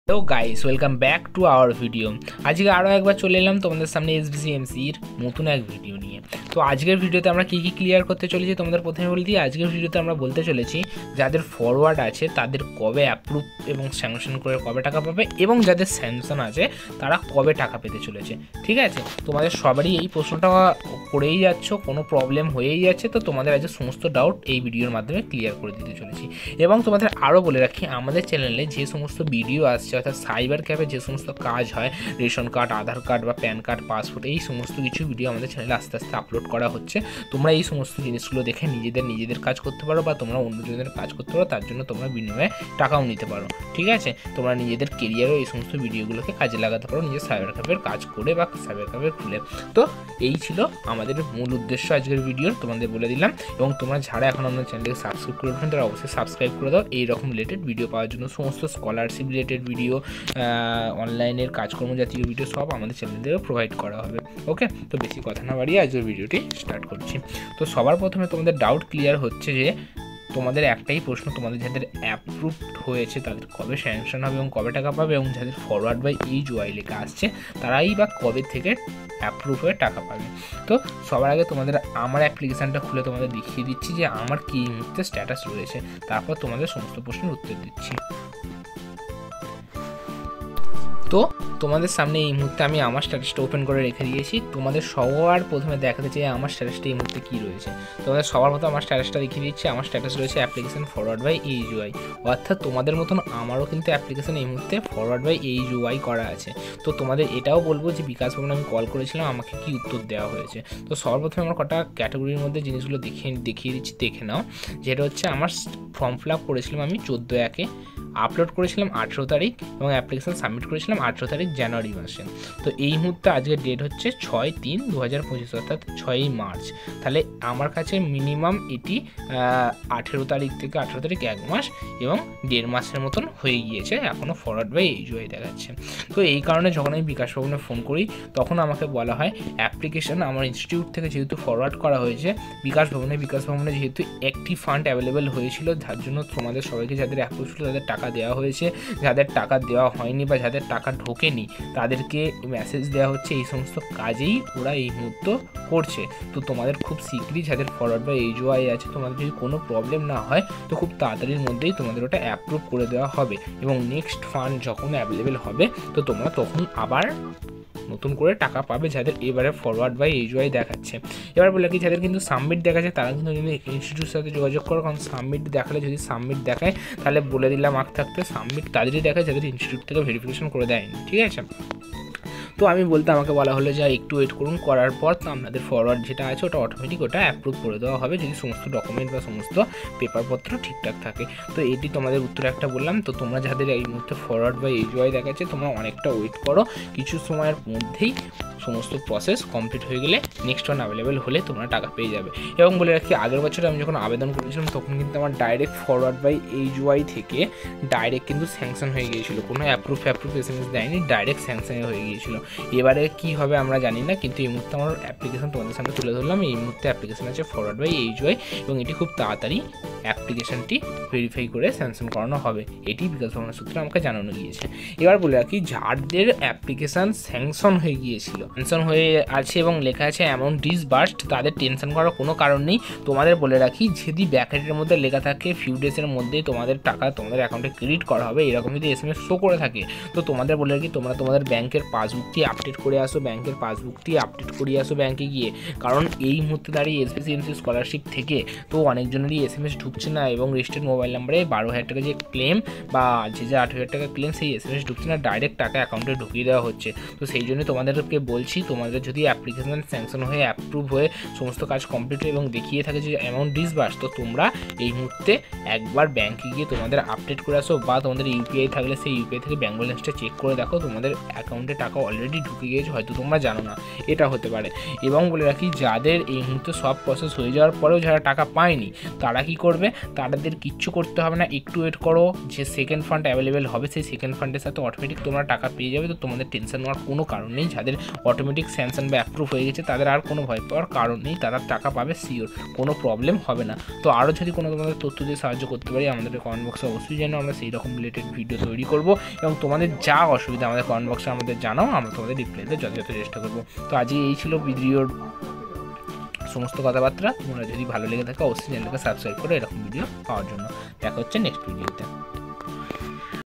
Hello guys, welcome back to our video. আজকে আরও একবার চলে এলাম তোমাদের সামনে এসবিসিএমসির নতুন এক ভিডিও নিয়ে। তো আজকের ভিডিওতে আমরা কী ক্লিয়ার করতে চলেছি তোমাদের প্রথমে বলে দিই। আজকের ভিডিওতে আমরা বলতে চলেছি যাদের ফরওয়ার্ড আছে তাদের কবে অ্যাপ্রুভ এবং স্যাংশন করে কবে টাকা পাবে, এবং যাদের স্যাংশন আছে তারা কবে টাকা পেতে চলেছে। ঠিক আছে, তোমাদের সবারই এই প্রশ্নটা করেই যাচ্ছ, কোনো প্রবলেম হয়েই যাচ্ছে। তো তোমাদের আজকে সমস্ত ডাউট এই ভিডিওর মাধ্যমে ক্লিয়ার করে দিতে চলেছি। এবং তোমাদের আরও বলে রাখি, আমাদের চ্যানেলে যে সমস্ত ভিডিও আসছে, অর্থাৎ সাইবার ক্যাফে যে সমস্ত কাজ হয়, রেশন কার্ড, আধার কার্ড বা প্যান কার্ড, পাসপোর্ট, এই সমস্ত কিছু ভিডিও আমাদের চ্যানেলে আস্তে আস্তে আপলোড করা হচ্ছে। তোমরা এই সমস্ত জিনিসগুলো দেখে নিজেদের কাজ করতে পারো, বা তোমরা অন্যজনের কাজ করতে পারো, তার জন্য তোমরা বিনিময়ে টাকাও নিতে পারো। ঠিক আছে, তোমরা নিজেদের কেরিয়ারও এই সমস্ত ভিডিওগুলোকে কাজে লাগাতে পারো, নিজের সাইবার ক্যাফের কাজ করে বা সাইবার ক্যাফে খুলে। তো এই ছিল আমাদের মূল উদ্দেশ্য আজকের ভিডিওর, তোমাদের বলে দিলাম। এবং তোমরা যারা এখন আমাদের চ্যানেলকে সাবস্ক্রাইব করে রাখেন তারা অবশ্যই সাবস্ক্রাইব করে দাও এইরকম রিলেটেড ভিডিও পাওয়ার জন্য। সমস্ত স্কলারশিপ রিলেটেড ভিডিও, অনলাইনের কাজকর্ম জাতীয় ভিডিও সব আমাদের চ্যানেল থেকে প্রোভাইড করা হবে। ওকে, তো বেশি কথা না বাড়িয়ে আজকের ভিডিওটি স্টার্ট করছি। তো সবার প্রথমে তোমাদের ডাউট ক্লিয়ার হচ্ছে যে তোমাদের একটাই প্রশ্ন, তোমাদের যাদের অ্যাপ্রুভড হয়েছে তাদের কবে স্যাংশন হবে এবং কবে টাকা পাবে, এবং যাদের ফরওয়ার্ড বাই EJOY লেখা আসছে তারাই বা কবে থেকে অ্যাপ্রুভ হয়ে টাকা পাবে। তো সবার আগে তোমাদের আমার অ্যাপ্লিকেশানটা খুলে তোমাদের দেখিয়ে দিচ্ছি যে আমার কী মুহূর্তে স্ট্যাটাস রয়েছে, তারপর তোমাদের সমস্ত প্রশ্নের উত্তর দিচ্ছি। তো তোমাদের সামনে এই মুহূর্তে আমি আমার স্ট্যাটাসটা ওপেন করে রেখে দিয়েছি। তোমাদের সবার প্রথমে দেখাতে চাই আমার স্ট্যাটাসটা এই মুহূর্তে কী রয়েছে। তোমাদের সবার মতো আমার স্ট্যাটাসটা দেখিয়ে দিচ্ছি। আমার স্ট্যাটাস রয়েছে অ্যাপ্লিকেশন ফরওয়ার্ড বাই EJOY, অর্থাৎ তোমাদের মতন আমারও কিন্তু অ্যাপ্লিকেশন এই মুহূর্তে ফরওয়ার্ড বাই EJOY করা আছে। তো তোমাদের এটাও বলবো যে বিকাশ ভবনে আমি কল করেছিলাম, আমাকে কি উত্তর দেওয়া হয়েছে। তো সর্বপ্রথমে আমার কটা ক্যাটাগরির মধ্যে জিনিসগুলো দেখিয়ে দিচ্ছি, দেখে নাও। যেটা হচ্ছে আমার ফর্ম ফিল আপ করেছিলাম আমি 14/1-এ, আপলোড করেছিলাম 18 তারিখ, এবং অ্যাপ্লিকেশান সাবমিট করেছিলাম 18 তারিখ জানুয়ারি মাসে। তো এই মুহূর্তে আজকের ডেট হচ্ছে 6/3/2025, অর্থাৎ 6ই মার্চ। তাহলে আমার কাছে মিনিমাম এটি 18 তারিখ থেকে 18 তারিখ 1 মাস এবং 1.5 মাসের মতন হয়ে গিয়েছে, এখনও ফরওয়ার্ড বাই EJOY দেখাচ্ছে। তো এই কারণে যখন আমি বিকাশ ভবনে ফোন করি তখন আমাকে বলা হয় অ্যাপ্লিকেশান আমার ইনস্টিটিউট থেকে যেহেতু ফরওয়ার্ড করা হয়েছে বিকাশ ভবনে যেহেতু একটি ফান্ড অ্যাভেলেবেল হয়েছিল, যার জন্য তোমাদের সবাইকে যাদের অ্যাপ্রুভ ছিল তাদের টাকা দেওয়া হয়েছে, যাদের টাকা দেওয়া হয়নি বা যাদের টাকা ঢোকেনি তাদেরকে মেসেজ দেওয়া হচ্ছে। এই সমস্ত কাজেই ওরা এই মুহূর্তে করছে। তো তোমাদের খুব শীঘ্রই যাদের ফরওয়ার্ড বা EJOY আছে, তোমাদের যদি কোনো প্রবলেম না হয় তো খুব তাড়াতাড়ির মধ্যেই তোমাদের ওটা অ্যাপ্রুভ করে দেওয়া হবে, এবং নেক্সট ফান্ড যখন অ্যাভেলেবেল হবে তো তোমরা তখন আবার নতুন করে টাকা পাবে, যাদের এবারে ফরওয়ার্ড বাই EJOY দেখাচ্ছে। এবার বলে কি, যাদের কিন্তু সাবমিট দেখাচ্ছে তারা কিন্তু ইনস্টিটিউটের সাথে যোগাযোগ করো, কারণ সাবমিট দেখালে যদি সাবমিট দেখায় তাহলে বলে দিলাম আগ থাকতে সাবমিট তাদেরই দেখায় যাদের ইনস্টিটিউট থেকে ভেরিফিকেশন করে দেয়নি। ঠিক আছে, তো আমি বলতে আমাকে বলা হলো যে একটু ওয়েট করুন, করার পর তো আপনাদের ফরওয়ার্ড যেটা আছে ওটা অটোমেটিক ওটা অ্যাপ্রুভ করে দেওয়া হবে যদি সমস্ত ডকুমেন্ট বা সমস্ত পেপারপত্র ঠিকঠাক থাকে। তো এটি তোমাদের উত্তরে একটা বললাম। তো তোমরা যাদের এই মুহূর্তে ফরওয়ার্ড বা EJOY দেখাচ্ছে তোমরা অনেকটা ওয়েট করো, কিছু সময়ের মধ্যেই সমস্ত প্রসেস কমপ্লিট হয়ে গেলে নেক্সট ওয়ান অ্যাভেলেবেল হলে তোমরা টাকা পেয়ে যাবে। এবং বলে রাখি, আগের বছর আমি যখন আবেদন করেছিলাম তখন কিন্তু আমার ডাইরেক্ট ফরওয়ার্ড বাই EJOY থেকে ডাইরেক্ট কিন্তু স্যাংশন হয়ে গিয়েছিলো, কোনো অ্যাপ্রুভ SMS দেয়নি, ডাইরেক্ট স্যাংশন হয়ে গিয়েছিলো। এবারে কি হবে আমরা জানি না, কিন্তু এই মুহূর্তে আমার অ্যাপ্লিকেশন তোমাদের সামনে তুলে ধরলাম। এই মুহূর্তে অ্যাপ্লিকেশন আছে ফরওয়ার্ড বাই EJOY, এবং এটি খুব তাড়াতাড়ি অ্যাপ্লিকেশনটি ভেরিফাই করে স্যাংশন করানো হবে, এটি বিকাশ ভবনের সূত্রে আমাকে জানানো গিয়েছে। এবার বলে রাখি, যাদের অ্যাপ্লিকেশান স্যাংশন হয়ে গিয়েছিল, স্যাংশন হয়ে আছে এবং লেখা আছে অ্যামাউন্ট ডিসবার্সড, তাদের টেনশন করার কোনো কারণ নেই। তোমাদের বলে রাখি, যদি ব্যাকেটের মধ্যে লেখা থাকে ফিউ ডেজের মধ্যেই তোমাদের টাকা তোমাদের অ্যাকাউন্টে ক্রেডিট করা হবে, এরকম যদি SMS শো করে থাকে তো তোমাদের বলে রাখি তোমরা তোমাদের ব্যাংকের পাসবুকটি আপডেট করে আসো, করিয়ে আসো ব্যাংকে গিয়ে। কারণ এই মুহূর্তে দাঁড়িয়ে SBCMC স্কলারশিপ থেকে তো অনেকজনেরই SMS ঢুকছে না, এবং রেজিস্টার্ড মোবাইল নাম্বারে 12,000 টাকা যে ক্লেম বা যে 8,000 টাকা ক্লেম সেই SMS ঢুকছে না, ডাইরেক্ট টাকা অ্যাকাউন্টে ঢুকিয়ে দেওয়া হচ্ছে। তো সেই জন্য তোমাদেরকে বলছি, তোমাদের যদি অ্যাপ্লিকেশন স্যাংশন হয়ে অ্যাপ্রুভ হয়ে সমস্ত কাজ কমপ্লিট এবং দেখিয়ে থাকে যে অ্যামাউন্ট ডিসবার্স, তো তোমরা এই মুহূর্তে একবার ব্যাংকে গিয়ে তোমাদের আপডেট করে আসো, বা তোমাদের UPI থাকলে সেই UPI থেকে ব্যাঙ্ক ব্যালেন্সটা চেক করে দেখো তোমাদের অ্যাকাউন্টে টাকা অলরেডি ঢুকে গিয়েছে, হয়তো তোমরা জানো না, এটা হতে পারে। এবং বলে রাখি, যাদের এই মুহূর্তে সব প্রসেস হয়ে যাওয়ার পরেও যারা টাকা পায়নি তারা কি করবে, হবে, তাদের কিচ্ছু করতে হবে না, একটু ওয়েট করো, যে সেকেন্ড ফান্ড অ্যাভেলেবেল হবে সেই সেকেন্ড ফান্ডের সাথে অটোমেটিক তোমরা টাকা পেয়ে যাবে। তো তোমাদের টেনশন নেওয়ার কোনো কারণ নেই, যাদের অটোমেটিক স্যাংশন বা অ্যাপ্রুভ হয়ে গেছে তাদের আর কোনো ভয় পাওয়ার কারণ নেই, তারা টাকা পাবে শিওর, কোনো প্রবলেম হবে না। তো আরও যদি কোনো তোমাদের তথ্য দিয়ে সাহায্য করতে পারি আমাদের কমেন্ট বক্সে অবশ্যই জানো, আমরা সেই রকম রিলেটেড ভিডিও তৈরি করব, এবং তোমাদের যা অসুবিধা আমাদের কমেন্ট বক্সে আমাদের জানাও, আমরা তোমাদের রিপ্লাই দিতে যথাযথ চেষ্টা করবো। তো আজকে এই ছিল ভিডিওর সমস্ত কথাবার্তা। তোমরা যদি ভালো লেগে থাকে অবশ্যই চ্যানেলকে সাবস্ক্রাইব করো এরকম ভিডিও পাওয়ার জন্য। দেখা হচ্ছে নেক্সট ভিডিওতে।